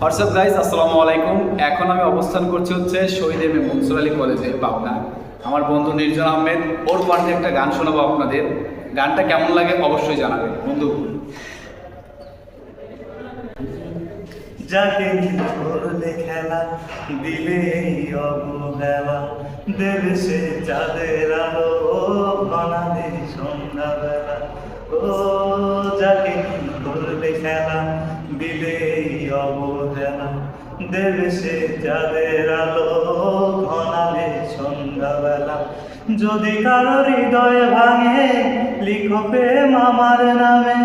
WhatsApp guys, আসসালামু আলাইকুম। এখন আমি অবস্থান করছি হচ্ছে শহীদ এম এ মনসুর আলী কলেজে, পাবনা। আমার বন্ধু নির্জন আহমেদ, ওর কণ্ঠে একটা গান শোনাবো আপনাদের। গানটা কেমন লাগে অবশ্যই জানাবেন বন্ধু। যাকে করলে খেলা দিলে অবহেলা, দেবে সে চাঁদের আলো বানালে সন্ধ্যাবেলা। ও যাকে করলে খেলা দিলে অবহেলা, দেবে সে চাঁদের আলো ঘনালে সন্ধ্যাবেলা। যদি কারো হৃদয় ভাঙে লিখো প্রেম আমার নামে,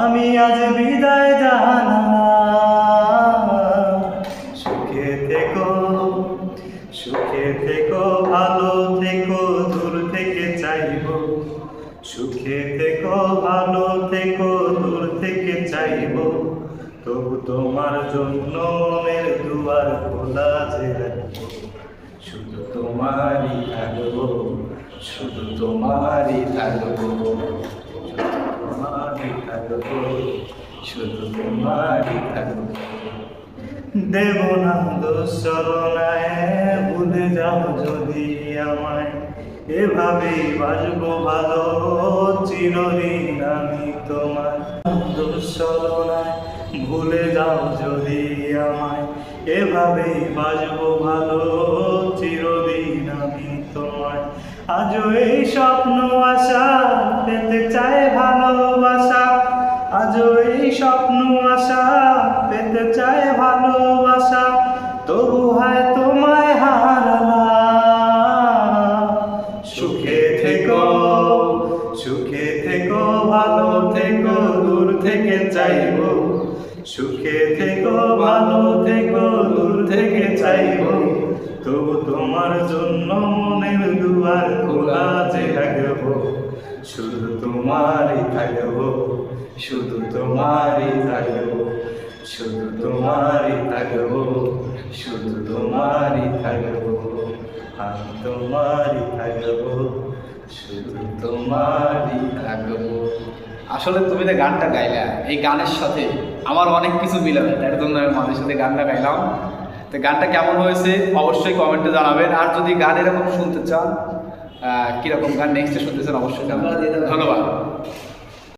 আমি আজ বিদায় জানালাম। সুখে থেকো ভালো থেকো, দূর থেকে চাইবো। সুখে থেকো ভালো থেকো, দূর থেকে চাইবো। তবু তোমার জন্য মনের দুয়ার খোলা যে রাখবো। শুধু তোমারই থাকবো, শুধু তোমারই থাকবো, শুধু তোমারই থাকবো, শুধু তোমারই থাকবো। দেব না দোষরণায়, ভুলে যাও যদি আমায়। এভাবেই বাসবো ভালো চিরদিন আমি তোমার। দোষরণায় ভুলে যাও যদি আমায়, এভাবেই বাসবো ভালো চিরদিন আমি তোমার। আজও এই স্বপ্ন আশা পেতে চায় ভালোবাসা, আজও এই স্বপ্ন আশা পেতে চায় ভালোবাসা। তবু হয় তোমায় হারালাম। সুখে থেকো ভালো থেকো, দূর থেকে চাইবো। সুখে থেকো ভালো থেকো, দূর থেকে চাইবো। তবু তোমার জন্য মনের দুয়ার খোলা যে রাখবো। শুধু তোমারই থাকবো, শুধু তোমারই থাকবো, শুধু তোমারই থাকবো, শুধু তোমারই থাকবো। আমি তোমারই থাকবো, শুধু তোমারই থাকবো। আসলে তুমি যে গানটা গাইলা, এই গানের সাথে আমার অনেক কিছু মিলাবে, তার জন্য আমি মাঝে সাথে গানটা গাইলাম। তো গানটা কেমন হয়েছে অবশ্যই কমেন্টে জানাবেন। আর যদি গান এরকম শুনতে চান, কীরকম গান নেক্সটে শুনতে চান অবশ্যই জানাবেন। ধন্যবাদ।